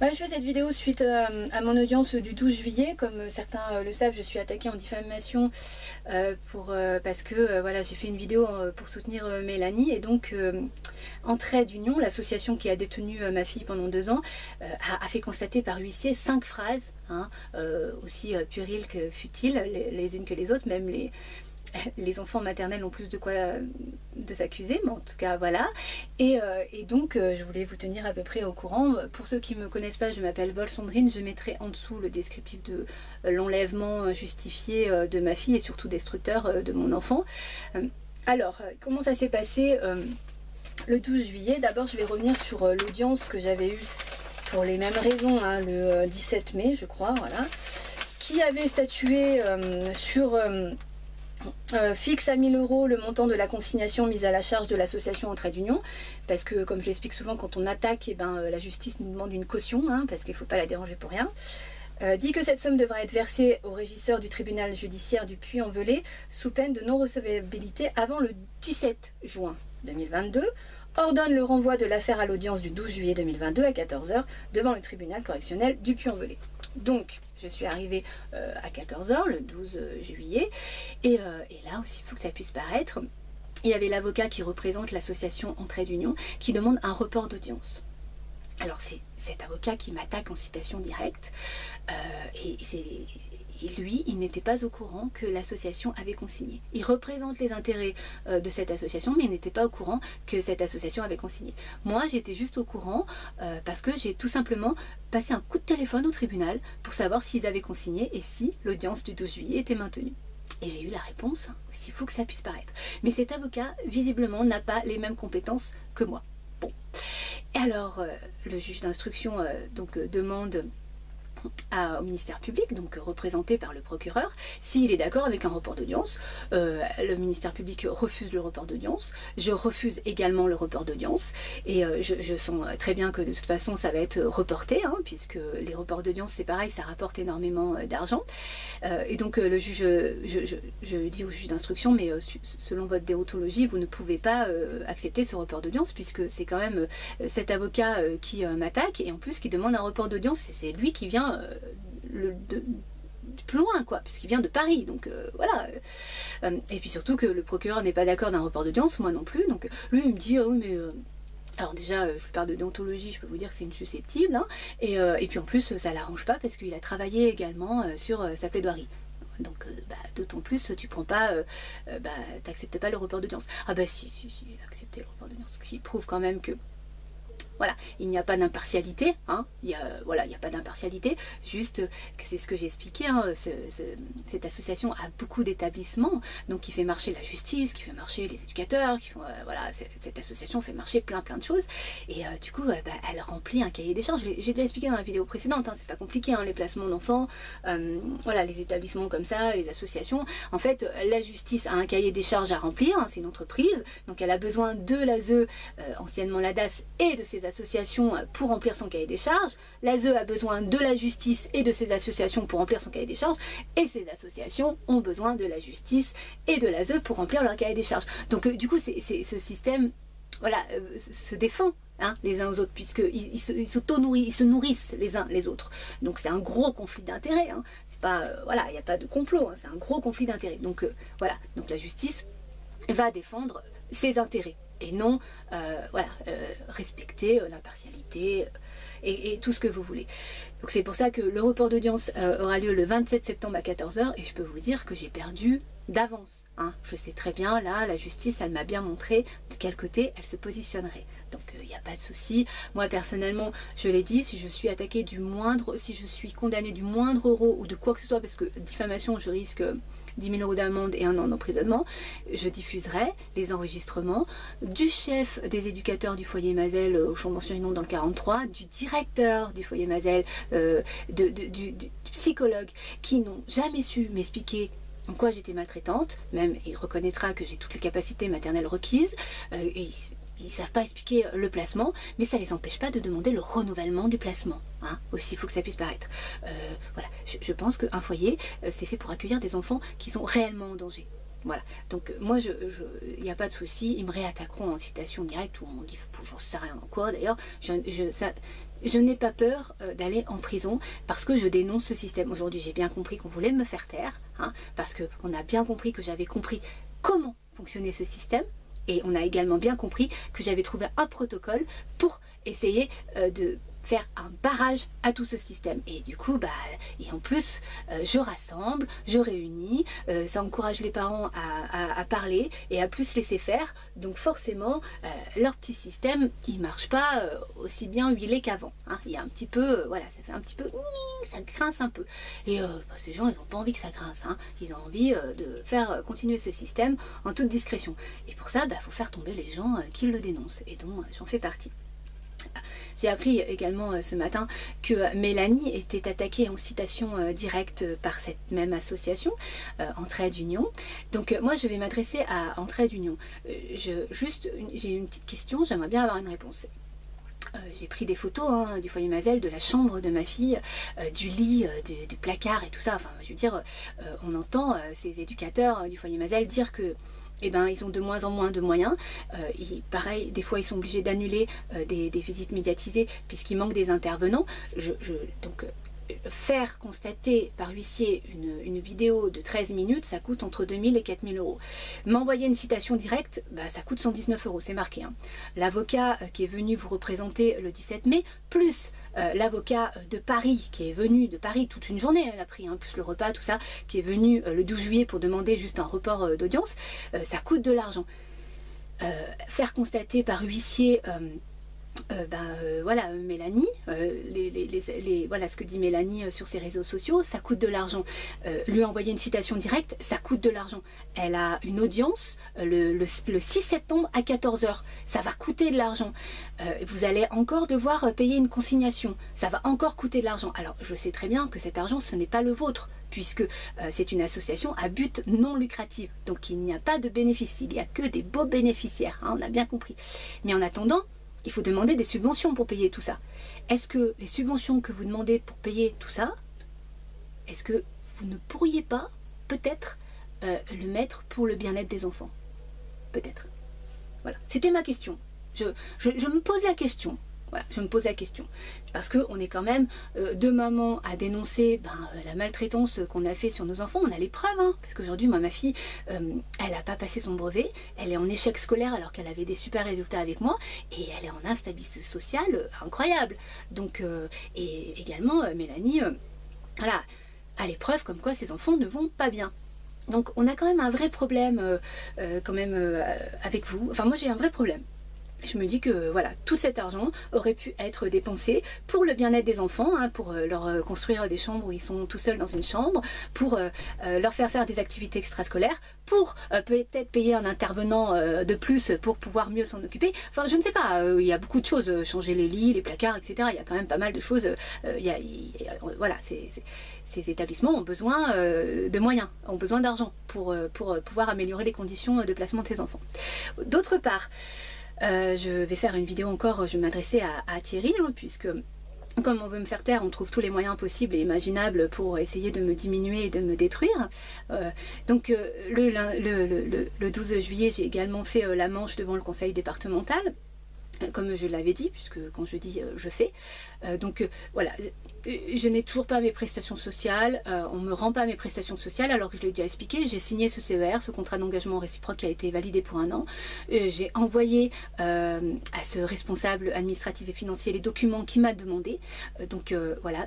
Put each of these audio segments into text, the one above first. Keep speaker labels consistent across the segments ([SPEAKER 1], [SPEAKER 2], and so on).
[SPEAKER 1] Ouais, je fais cette vidéo suite à mon audience du 12 juillet. Comme certains le savent, je suis attaquée en diffamation parce que voilà, j'ai fait une vidéo pour soutenir Mélanie. Et donc, en trait d'union, l'association qui a détenu ma fille pendant 2 ans, a fait constater par huissier 5 phrases, hein, aussi puériles que futiles, les unes que les autres, même les enfants maternels ont plus de quoi de s'accuser, mais en tout cas voilà. Et donc je voulais vous tenir à peu près au courant. Pour ceux qui ne me connaissent pas, je m'appelle Vol Sandrine. Je mettrai en dessous le descriptif de l'enlèvement justifié de ma fille et surtout destructeur de mon enfant. Alors, comment ça s'est passé le 12 juillet? D'abord, je vais revenir sur l'audience que j'avais eue pour les mêmes raisons, hein, le 17 mai, je crois, voilà, qui avait statué sur... fixe à 1000 € le montant de la consignation mise à la charge de l'association en trait d'union, parce que comme je l'explique souvent, quand on attaque, eh ben, la justice nous demande une caution, hein, parce qu'il ne faut pas la déranger pour rien. Dit que cette somme devra être versée au régisseur du tribunal judiciaire du Puy-en-Velay sous peine de non-recevabilité avant le 17 juin 2022, ordonne le renvoi de l'affaire à l'audience du 12 juillet 2022 à 14 h devant le tribunal correctionnel du Puy-en-Velay. Donc, je suis arrivée à 14 h le 12 juillet, et là aussi, il faut que ça puisse paraître, il y avait l'avocat qui représente l'association en trait d'union qui demande un report d'audience. Alors, c'est cet avocat qui m'attaque en citation directe, et lui, il n'était pas au courant que l'association avait consigné. Il représente les intérêts de cette association, mais il n'était pas au courant que cette association avait consigné. Moi, j'étais juste au courant parce que j'ai tout simplement passé un coup de téléphone au tribunal pour savoir s'ils avaient consigné et si l'audience du 12 juillet était maintenue. Et j'ai eu la réponse, aussi fou que ça puisse paraître. Mais cet avocat, visiblement, n'a pas les mêmes compétences que moi. Bon. Et alors, le juge d'instruction demande au ministère public, donc représenté par le procureur, s'il est d'accord avec un report d'audience. Le ministère public refuse le report d'audience, je refuse également le report d'audience, et je sens très bien que de toute façon ça va être reporté, hein, puisque les reports d'audience c'est pareil, ça rapporte énormément d'argent, et donc le juge, je dis au juge d'instruction, mais selon votre déontologie, vous ne pouvez pas accepter ce report d'audience, puisque c'est quand même cet avocat qui m'attaque, et en plus qui demande un report d'audience, c'est lui qui vient plus loin, quoi, puisqu'il vient de Paris, donc voilà. Et puis surtout que le procureur n'est pas d'accord d'un report d'audience, moi non plus, donc lui il me dit ah oui mais alors déjà, je parle de déontologie, je peux vous dire que c'est une susceptible, hein, et puis en plus ça l'arrange pas parce qu'il a travaillé également sur sa plaidoirie. Donc d'autant plus tu prends pas, t'acceptes pas le report d'audience. Ah bah si, accepter le report d'audience, ce qui prouve quand même que voilà, il n'y a pas d'impartialité, hein, il n'y a pas d'impartialité, juste que c'est ce que j'expliquais, hein, cette association a beaucoup d'établissements, donc qui fait marcher la justice, qui fait marcher les éducateurs, qui font, voilà, cette association fait marcher plein de choses, et du coup, elle remplit un cahier des charges. J'ai déjà expliqué dans la vidéo précédente, hein, c'est pas compliqué, hein, les placements d'enfants, voilà, les établissements comme ça, les associations, en fait, la justice a un cahier des charges à remplir, hein, c'est une entreprise, donc elle a besoin de l'ASE, anciennement l'ADAS, et de ses associations pour remplir son cahier des charges. L'ASE a besoin de la justice et de ses associations pour remplir son cahier des charges, et ces associations ont besoin de la justice et de l'ASE pour remplir leur cahier des charges. Donc du coup, ce système, voilà, se défend, hein, les uns aux autres, puisqu'ils se nourrissent les uns les autres. Donc c'est un gros conflit d'intérêts, hein. C'est pas, voilà, il n'y a pas de complot, hein, c'est un gros conflit d'intérêts. Donc voilà, donc la justice va défendre ses intérêts et non respecter l'impartialité et tout ce que vous voulez. Donc c'est pour ça que le report d'audience aura lieu le 27 septembre à 14 h, et je peux vous dire que j'ai perdu d'avance, hein. Je sais très bien, là, la justice, elle m'a bien montré de quel côté elle se positionnerait. Donc il n'y a pas de souci. Moi personnellement, je l'ai dit, si je suis attaquée si je suis condamnée du moindre euro ou de quoi que ce soit, parce que diffamation, je risque 10 000 € d'amende et 1 an d'emprisonnement, je diffuserai les enregistrements du chef des éducateurs du foyer Mazel au Champ-Mention dans le 43, du directeur du foyer Mazel, du psychologue, qui n'ont jamais su m'expliquer en quoi j'étais maltraitante. Même il reconnaîtra que j'ai toutes les capacités maternelles requises, et ils ne savent pas expliquer le placement, mais ça ne les empêche pas de demander le renouvellement du placement, hein, aussi fou que ça puisse paraître. Voilà, je pense qu'un foyer, c'est fait pour accueillir des enfants qui sont réellement en danger. Voilà, donc moi, il n'y a pas de souci, ils me réattaqueront en citation directe ou en dit, j'en sais rien quoi d'ailleurs, je n'ai pas peur d'aller en prison parce que je dénonce ce système. Aujourd'hui, j'ai bien compris qu'on voulait me faire taire, hein, parce qu'on a bien compris que j'avais compris comment fonctionnait ce système. Et on a également bien compris que j'avais trouvé un protocole pour essayer de faire un barrage à tout ce système. Et du coup, et en plus, je rassemble, je réunis, ça encourage les parents à parler et à plus laisser faire. Donc forcément, leur petit système, il marche pas aussi bien huilé qu'avant. Hein. Il y a un petit peu, voilà, ça fait un petit peu, ça grince un peu. Et ces gens, ils n'ont pas envie que ça grince. Hein. Ils ont envie de faire continuer ce système en toute discrétion. Et pour ça, faut faire tomber les gens qui le dénoncent. Et donc, j'en fais partie. J'ai appris également ce matin que Mélanie était attaquée en citation directe par cette même association, Entraide Union. Donc moi je vais m'adresser à Entraide Union. J'ai une petite question, j'aimerais bien avoir une réponse. J'ai pris des photos du foyer Mazel, de la chambre de ma fille, du lit, du placard et tout ça. Enfin, je veux dire, on entend ces éducateurs du foyer Mazel dire que ils ont de moins en moins de moyens. Pareil, des fois ils sont obligés d'annuler des visites médiatisées puisqu'il manque des intervenants. Donc faire constater par huissier une vidéo de 13 minutes, ça coûte entre 2000 et 4000 euros. M'envoyer une citation directe, ça coûte 119 euros, c'est marqué. Hein. L'avocat qui est venu vous représenter le 17 mai, plus l'avocat de Paris qui est venu de Paris toute une journée, elle a pris, hein, plus le repas, tout ça, qui est venu le 12 juillet pour demander juste un report d'audience, ça coûte de l'argent. Faire constater par huissier voilà, Mélanie, voilà ce que dit Mélanie sur ses réseaux sociaux, ça coûte de l'argent. Lui envoyer une citation directe, ça coûte de l'argent. Elle a une audience le 6 septembre à 14 h, ça va coûter de l'argent. Vous allez encore devoir payer une consignation, ça va encore coûter de l'argent. Alors je sais très bien que cet argent ce n'est pas le vôtre, puisque c'est une association à but non lucratif, donc il n'y a pas de bénéfice, il n'y a que des beaux bénéficiaires, hein, on a bien compris. Mais en attendant, il faut demander des subventions pour payer tout ça. Est-ce que les subventions que vous demandez pour payer tout ça, est-ce que vous ne pourriez pas peut-être le mettre pour le bien-être des enfants? Peut-être. Voilà, c'était ma question. Je me pose la question. Voilà, je me pose la question. Parce qu'on est quand même deux mamans à dénoncer la maltraitance qu'on a fait sur nos enfants. On a les preuves, hein, parce qu'aujourd'hui, moi, ma fille, elle n'a pas passé son brevet. Elle est en échec scolaire alors qu'elle avait des super résultats avec moi. Et elle est en instabilité sociale incroyable. Donc, et également, Mélanie, voilà, a les preuves comme quoi ses enfants ne vont pas bien. Donc, on a quand même un vrai problème avec vous. Enfin, moi, j'ai un vrai problème. Je me dis que voilà, tout cet argent aurait pu être dépensé pour le bien-être des enfants, hein, pour leur construire des chambres où ils sont tout seuls dans une chambre, pour leur faire des activités extrascolaires, pour peut-être payer un intervenant de plus pour pouvoir mieux s'en occuper. Enfin, je ne sais pas, il y a beaucoup de choses, changer les lits, les placards, etc. Il y a quand même pas mal de choses. Voilà, ces établissements ont besoin de moyens, ont besoin d'argent pour pouvoir améliorer les conditions de placement de ces enfants. D'autre part, je vais faire une vidéo encore, je vais m'adresser à Thierry, hein, puisque comme on veut me faire taire, on trouve tous les moyens possibles et imaginables pour essayer de me diminuer et de me détruire. Donc le 12 juillet, j'ai également fait la manche devant le conseil départemental, comme je l'avais dit, puisque quand je dis je fais. Voilà, je n'ai toujours pas mes prestations sociales, on ne me rend pas mes prestations sociales alors que je l'ai déjà expliqué. J'ai signé ce CER, ce contrat d'engagement réciproque qui a été validé pour 1 an. J'ai envoyé à ce responsable administratif et financier les documents qu'il m'a demandé. Voilà,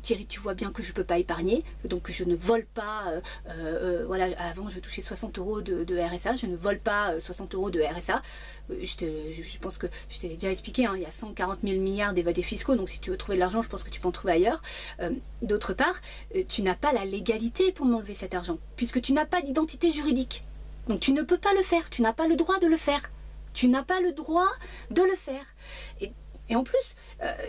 [SPEAKER 1] Thierry, tu vois bien que je ne peux pas épargner, donc je ne vole pas, voilà, avant je touchais 60 euros de RSA, je ne vole pas 60 euros de RSA. Je pense que je t'ai déjà expliqué, hein, il y a 140 000 milliards d'évadés fiscaux, donc si tu veux trouver de l'argent, je pense que tu peux en trouver ailleurs. D'autre part, tu n'as pas la légalité pour m'enlever cet argent, puisque tu n'as pas d'identité juridique. Donc tu ne peux pas le faire, tu n'as pas le droit de le faire. Tu n'as pas le droit de le faire. Et en plus,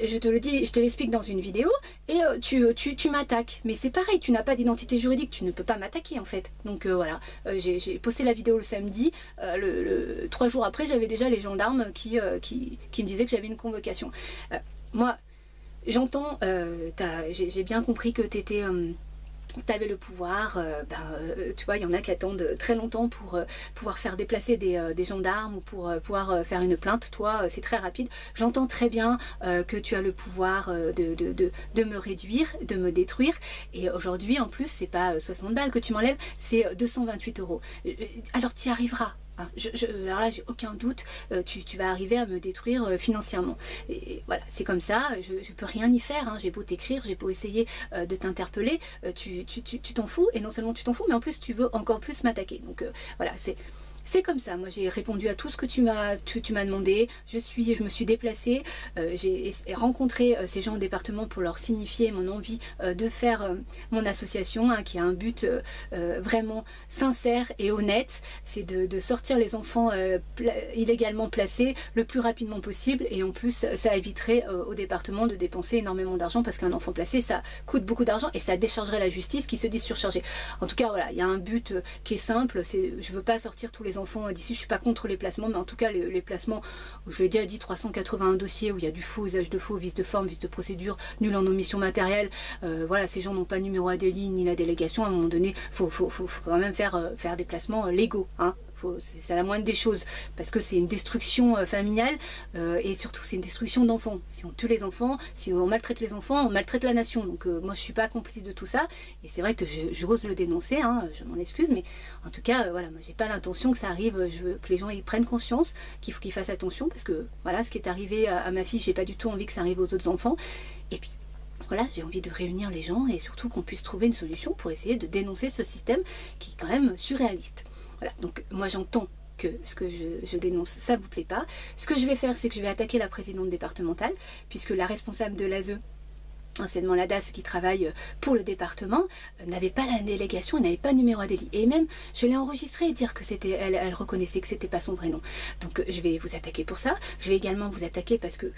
[SPEAKER 1] je te le dis, je te l'explique dans une vidéo, et tu m'attaques. Mais c'est pareil, tu n'as pas d'identité juridique, tu ne peux pas m'attaquer en fait. Donc voilà, j'ai posté la vidéo le samedi, 3 jours après, j'avais déjà les gendarmes qui me disaient que j'avais une convocation. Moi, j'entends, j'ai bien compris que tu étais tu avais le pouvoir, tu vois, il y en a qui attendent très longtemps pour pouvoir faire déplacer des gendarmes ou pour pouvoir faire une plainte. Toi, c'est très rapide. J'entends très bien que tu as le pouvoir de me réduire, de me détruire. Et aujourd'hui, en plus, c'est pas 60 balles que tu m'enlèves, c'est 228 €. Alors, tu y arriveras. Hein, alors là, j'ai aucun doute, tu vas arriver à me détruire financièrement. Et voilà, c'est comme ça, je peux rien y faire. Hein, j'ai beau t'écrire, j'ai beau essayer de t'interpeller, tu t'en fous, et non seulement tu t'en fous, mais en plus tu veux encore plus m'attaquer. Donc voilà, c'est comme ça. Moi, j'ai répondu à tout ce que tu m'as demandé. Je me suis déplacée. J'ai rencontré ces gens au département pour leur signifier mon envie de faire mon association, hein, qui a un but vraiment sincère et honnête. C'est de sortir les enfants illégalement placés le plus rapidement possible. Et en plus, ça éviterait au département de dépenser énormément d'argent, parce qu'un enfant placé, ça coûte beaucoup d'argent et ça déchargerait la justice qui se dit surchargée. En tout cas, voilà, il y a un but qui est simple. Je veux pas sortir tous les enfants d'ici. Je suis pas contre les placements, mais en tout cas les placements où je l'ai déjà dit, 381 dossiers où il y a du faux, usage de faux, vice de forme, vice de procédure, nul en omission matérielle. Voilà, ces gens n'ont pas numéro ADELI ni la délégation. À un moment donné, faut quand même faire des placements légaux, hein. C'est la moindre des choses, parce que c'est une destruction familiale et surtout c'est une destruction d'enfants. Si on tue les enfants, si on maltraite les enfants, on maltraite la nation. Donc moi je suis pas complice de tout ça, et c'est vrai que j'ose le dénoncer, hein, je m'en excuse, mais en tout cas voilà, moi j'ai pas l'intention que ça arrive. Je veux que les gens ils prennent conscience, qu'il faut qu'ils fassent attention, parce que voilà, ce qui est arrivé à ma fille, j'ai pas du tout envie que ça arrive aux autres enfants. Et puis voilà, j'ai envie de réunir les gens et surtout qu'on puisse trouver une solution pour essayer de dénoncer ce système qui est quand même surréaliste. Voilà, donc moi j'entends que ce que je dénonce, ça vous plaît pas. Ce que je vais faire, c'est que je vais attaquer la présidente départementale, puisque la responsable de l'ASE, anciennement la DAS, qui travaille pour le département, n'avait pas la délégation, elle n'avait pas de numéro ADELI. Et même, je l'ai enregistré et dire que c'était, elle reconnaissait que c'était pas son vrai nom. Donc je vais vous attaquer pour ça. Je vais également vous attaquer parce que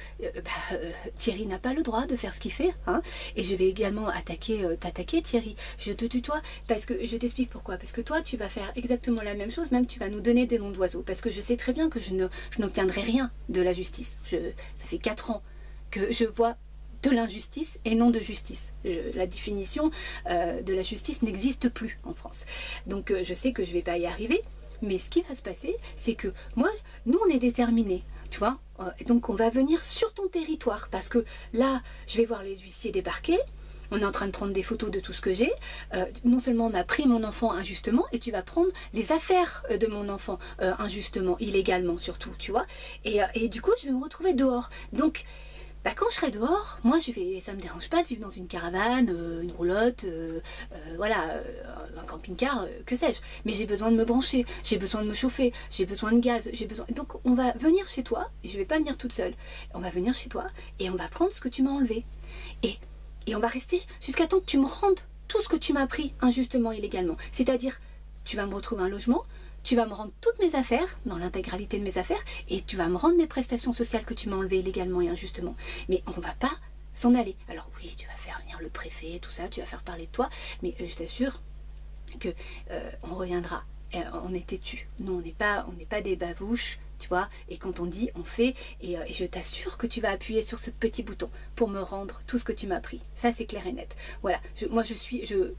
[SPEAKER 1] Thierry n'a pas le droit de faire ce qu'il fait. Hein, et je vais également t'attaquer Thierry. Je te tutoie parce que, je t'explique pourquoi. Parce que toi, tu vas faire exactement la même chose, même tu vas nous donner des noms d'oiseaux. Parce que je sais très bien que je n'obtiendrai rien de la justice. Ça fait 4 ans que je vois de l'injustice et non de justice. La définition de la justice n'existe plus en France. Donc je sais que je ne vais pas y arriver, mais ce qui va se passer, c'est que nous on est déterminés, tu vois, et donc on va venir sur ton territoire, parce que là, je vais voir les huissiers débarquer. On est en train de prendre des photos de tout ce que j'ai. Non seulement on m'a pris mon enfant injustement, et tu vas prendre les affaires de mon enfant injustement, illégalement surtout, tu vois. Et du coup, je vais me retrouver dehors. Donc, quand je serai dehors, moi ça me dérange pas de vivre dans une caravane, une roulotte, voilà, un camping-car, que sais-je. Mais j'ai besoin de me brancher, j'ai besoin de me chauffer, j'ai besoin de gaz, Donc on va venir chez toi, et je vais pas venir toute seule. On va venir chez toi et on va prendre ce que tu m'as enlevé. Et on va rester jusqu'à temps que tu me rendes tout ce que tu m'as pris injustement, illégalement. C'est-à-dire, tu vas me retrouver un logement, tu vas me rendre toutes mes affaires, dans l'intégralité de mes affaires, et tu vas me rendre mes prestations sociales que tu m'as enlevées illégalement et injustement. Mais on ne va pas s'en aller. Alors oui, tu vas faire venir le préfet, tout ça, tu vas faire parler de toi, mais je t'assure que on reviendra. On est têtus. Nous, on n'est pas des bavouches, tu vois, et quand on dit, on fait, et je t'assure que tu vas appuyer sur ce petit bouton pour me rendre tout ce que tu m'as pris. Ça, c'est clair et net. Voilà,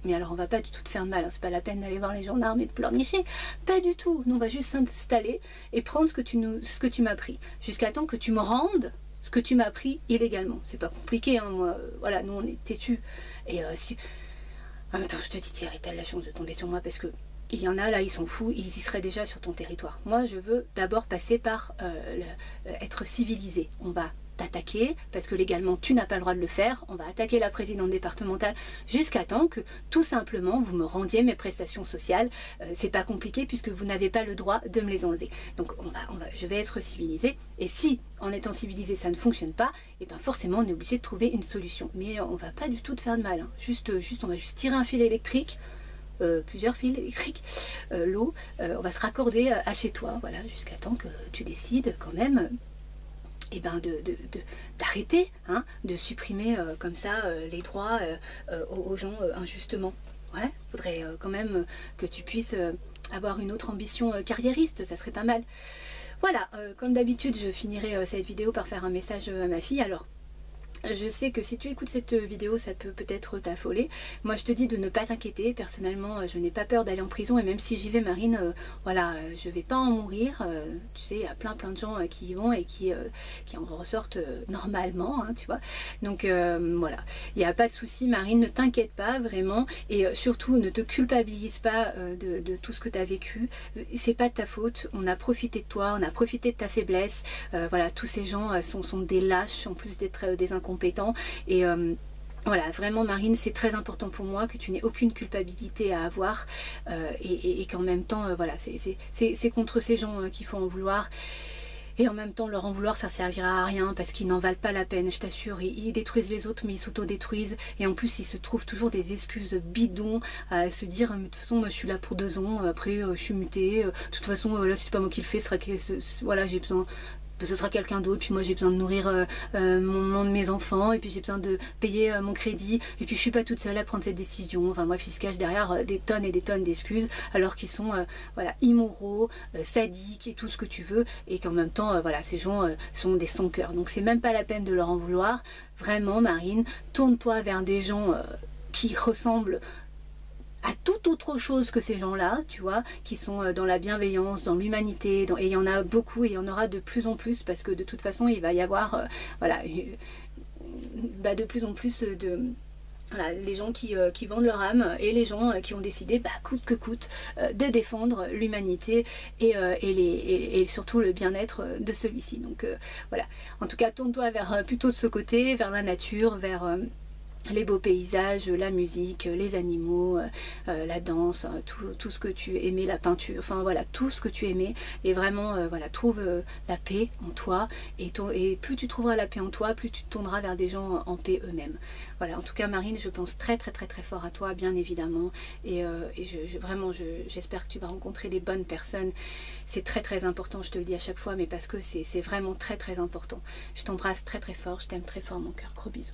[SPEAKER 1] mais alors on va pas du tout te faire de mal, hein. C'est pas la peine d'aller voir les gendarmes et de pleurnicher, pas du tout. Nous, on va juste s'installer et prendre ce que tu m'as pris, jusqu'à temps que tu me rendes ce que tu m'as pris illégalement. C'est pas compliqué, hein, moi, voilà, nous, on est têtus. Et si... En même temps, je te dis, Thierry, t'as la chance de tomber sur moi, parce que il y en a là, ils sont fous, ils y seraient déjà sur ton territoire. Moi, je veux d'abord passer par être civilisé. On va t'attaquer, parce que légalement, tu n'as pas le droit de le faire. On va attaquer la présidente départementale jusqu'à temps que, tout simplement, vous me rendiez mes prestations sociales. C'est pas compliqué, puisque vous n'avez pas le droit de me les enlever. Donc, je vais être civilisé. Et si, en étant civilisé, ça ne fonctionne pas, et bien forcément, on est obligé de trouver une solution. Mais on va pas du tout te faire de mal. Hein. On va juste tirer un fil électrique, plusieurs fils électriques, l'eau, on va se raccorder à chez toi, voilà, jusqu'à temps que tu décides quand même d'arrêter, hein, de supprimer comme ça les droits aux gens injustement. Ouais, faudrait quand même que tu puisses avoir une autre ambition carriériste, ça serait pas mal. Voilà, comme d'habitude, je finirai cette vidéo par faire un message à ma fille. Alors, Je sais que si tu écoutes cette vidéo, ça peut peut-être t'affoler. Moi, je te dis de ne pas t'inquiéter. Personnellement, je n'ai pas peur d'aller en prison. Et même si j'y vais, Marine, voilà, je vais pas en mourir. Tu sais, il y a plein de gens qui y vont et qui en ressortent normalement, hein, tu vois. Donc, voilà, il n'y a pas de souci, Marine. Ne t'inquiète pas, vraiment. Et surtout, ne te culpabilise pas de tout ce que tu as vécu. C'est pas de ta faute. On a profité de toi, on a profité de ta faiblesse. Voilà, tous ces gens sont des lâches, en plus d'être des incompétents. Et voilà, vraiment Marine, c'est très important pour moi que tu n'aies aucune culpabilité à avoir et qu'en même temps, voilà, c'est contre ces gens qu'il faut en vouloir. Et en même temps, leur en vouloir, ça servira à rien parce qu'ils n'en valent pas la peine, je t'assure. Ils détruisent les autres, mais ils s'auto-détruisent. Et en plus, ils se trouvent toujours des excuses bidons à se dire mais de toute façon, moi, je suis là pour 2 ans. Après, je suis mutée. De toute façon, là, c'est pas moi qui le fais. Voilà, j'ai besoin. Ce sera quelqu'un d'autre, puis moi j'ai besoin de nourrir mes enfants, et puis j'ai besoin de payer mon crédit, et puis je suis pas toute seule à prendre cette décision. Enfin bref, ils se cachent derrière des tonnes et des tonnes d'excuses, alors qu'ils sont voilà, immoraux, sadiques et tout ce que tu veux, et qu'en même temps, voilà, ces gens sont des sans-cœur. Donc c'est même pas la peine de leur en vouloir. Vraiment, Marine, tourne-toi vers des gens qui ressemblent à toute autre chose que ces gens-là, tu vois, qui sont dans la bienveillance, dans l'humanité, et il y en a beaucoup et il y en aura de plus en plus parce que de toute façon il va y avoir voilà, de plus en plus de... Voilà, les gens qui vendent leur âme et les gens qui ont décidé, coûte que coûte, de défendre l'humanité et surtout le bien-être de celui-ci. Donc voilà, en tout cas tourne-toi vers plutôt de ce côté, vers la nature, vers... les beaux paysages, la musique, les animaux, la danse, tout ce que tu aimais, la peinture, enfin voilà, tout ce que tu aimais. Et vraiment, voilà, trouve la paix en toi. Et plus tu trouveras la paix en toi, plus tu te tourneras vers des gens en paix eux-mêmes. Voilà, en tout cas Marine, je pense très fort à toi, bien évidemment. Et vraiment, j'espère que tu vas rencontrer les bonnes personnes. C'est très important, je te le dis à chaque fois, mais parce que c'est vraiment très important. Je t'embrasse très fort, je t'aime très fort, mon cœur. Gros bisous.